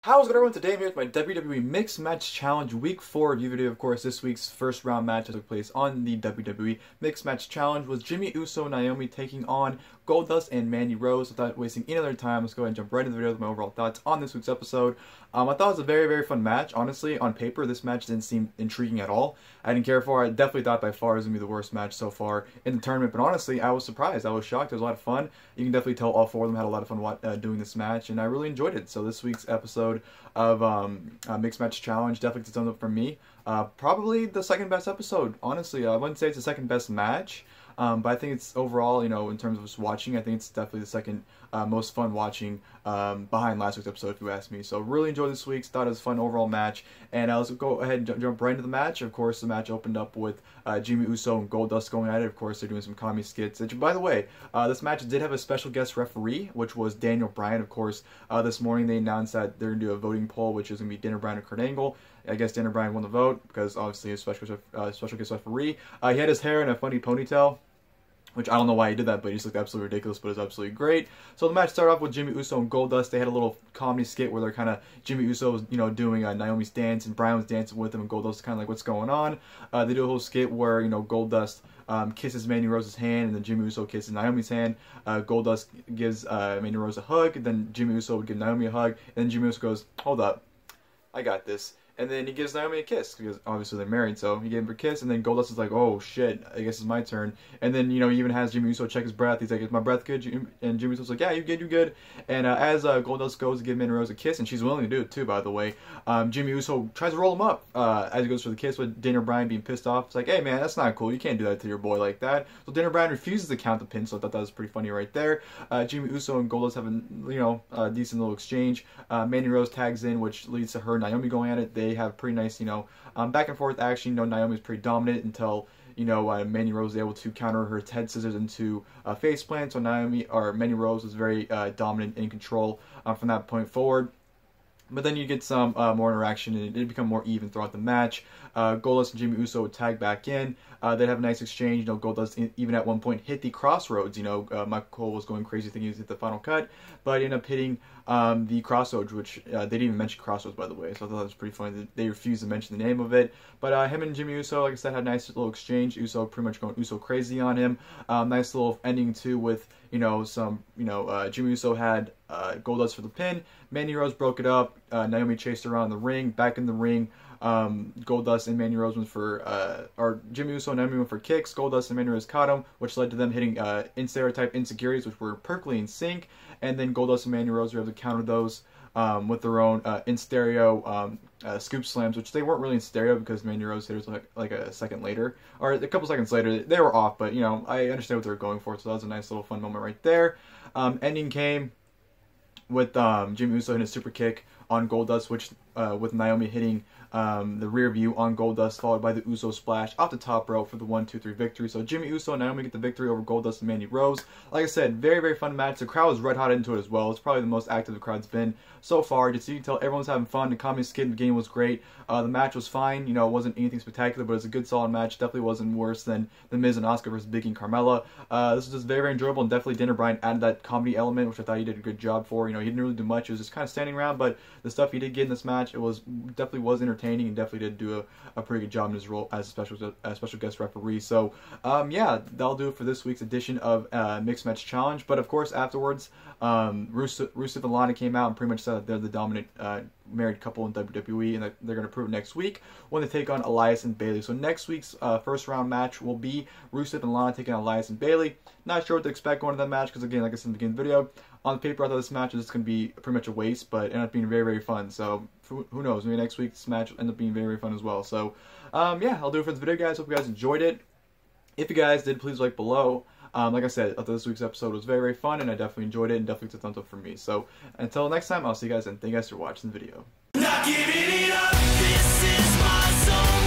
How's it going everyone? Today I'm here with my WWE Mixed Match Challenge Week 4 review video. Of course, this week's first round match that took place on the WWE Mixed Match Challenge was Jimmy Uso and Naomi taking on Goldust and Mandy Rose. Without wasting any other time, let's go ahead and jump right into the video with my overall thoughts on this week's episode. I thought it was a very fun match. Honestly, on paper, this match didn't seem intriguing at all. I didn't care for it. I definitely thought by far it was going to be the worst match so far in the tournament. But honestly, I was surprised. I was shocked. It was a lot of fun. You can definitely tell all four of them had a lot of fun doing this match, and I really enjoyed it. So this week's episode of Mixed Match Challenge definitely gets thumbs up from me. Probably the second best episode. Honestly, I wouldn't say it's the second best match. But I think it's overall, you know, in terms of just watching, I think it's definitely the second most fun watching behind last week's episode, if you ask me. So really enjoyed this week's. Thought it was a fun overall match. And let's go ahead and jump right into the match. Of course, the match opened up with Jimmy Uso and Goldust going at it. Of course, they're doing some comedy skits. Which, by the way, this match did have a special guest referee, which was Bryan. Of course, this morning they announced that they're going to do a voting poll, which is going to be Bryan or Kurt Angle. I guess Bryan won the vote because obviously he's a special guest referee. He had his hair in a funny ponytail, which I don't know why he did that, but he just looked absolutely ridiculous, but it was absolutely great. So the match started off with Jimmy Uso and Goldust. They had a little comedy skit where they're kind of, Jimmy Uso was, you know, doing Naomi's dance, and Bryan was dancing with him, and Goldust was kind of like, what's going on? They do a whole skit where, you know, Goldust kisses Mandy Rose's hand, and then Jimmy Uso kisses Naomi's hand. Goldust gives Mandy Rose a hug, and then Jimmy Uso would give Naomi a hug, and then Jimmy Uso goes, hold up, I got this. And then he gives Naomi a kiss, because obviously they're married, so he gave her a kiss, and then Goldust is like, oh shit, I guess it's my turn. And then, you know, he even has Jimmy Uso check his breath. He's like, is my breath good? And Jimmy Uso's like, yeah, you're good. And as Goldust goes to give Mandy Rose a kiss, and she's willing to do it too, by the way, Jimmy Uso tries to roll him up as he goes for the kiss, with Bryan being pissed off. It's like, hey man, that's not cool. You can't do that to your boy like that. So Bryan refuses to count the pin, so I thought that was pretty funny right there. Jimmy Uso and Goldust have a decent little exchange. Mandy Rose tags in, which leads to her and Naomi going at it. They have pretty nice, back and forth action. Naomi's pretty dominant until, Mandy Rose was able to counter her head scissors into a face plant. So Mandy Rose was very dominant and in control from that point forward. But then you get some more interaction, and it did become more even throughout the match. Goldust and Jimmy Uso would tag back in. They'd have a nice exchange. Goldust even at one point hit the crossroads. Michael Cole was going crazy thinking he was hit the final cut, but ended up hitting the crossroads, which they didn't even mention crossroads, by the way. So I thought that was pretty funny that they refused to mention the name of it. But him and Jimmy Uso, like I said, had a nice little exchange. Uso pretty much going Uso crazy on him. Nice little ending too with Jimmy Uso had Goldust for the pin. Mandy Rose broke it up. Naomi chased her around the ring. Back in the ring, Goldust and Mandy Rose went for, or Jimmy Uso and Naomi went for kicks. Goldust and Mandy Rose caught him, which led to them hitting stereotype insecurities, which were perfectly in sync. And then Goldust and Mandy Rose were able to counter those with their own in stereo scoop slams, which they weren't really in stereo because Mandy Rose hit us like a second later, or a couple seconds later. They were off, but I understand what they were going for, so that was a nice little fun moment right there. Ending came with Jimmy Uso hitting a super kick on Goldust, which with Naomi hitting the rear view on Goldust, followed by the Uso splash off the top rope for the 1-2-3 victory. So Jimmy Uso and Naomi get the victory over Goldust and Mandy Rose. Like I said, very fun match. The crowd was red hot into it as well. It's probably the most active the crowd's been so far. Just so you can tell everyone's having fun. The comedy skit in the game was great. The match was fine. It wasn't anything spectacular, but it was a good solid match. Definitely wasn't worse than The Miz and Asuka versus Big E and Carmella. This was just very enjoyable, and definitely Bryan added that comedy element, which I thought he did a good job for. He didn't really do much. It was just kind of standing around, but the stuff he did get in this match, it was definitely was entertaining, and definitely did do a pretty good job in his role as a special guest referee. So yeah, that'll do it for this week's edition of Mixed Match Challenge. But of course, afterwards, Rusev and Lana came out and pretty much said that they're the dominant married couple in WWE, and that they're going to prove it next week when they take on Elias and Bayley. So next week's first round match will be Rusev and Lana taking on Elias and Bayley. Not sure what to expect going to that match, because again, like I said in the beginning of the video, on paper I thought this match was just going to be pretty much a waste, but it ended up being very fun. So who knows, maybe next week's match will end up being very fun as well. So yeah, I'll do it for this video, guys. Hope you guys enjoyed it. If you guys did, please like below. Like I said, I thought this week's episode was very fun, and I definitely enjoyed it, and definitely took a thumbs up from me. So until next time, I'll see you guys, and thank you guys for watching the video. Not giving it up, this is my song.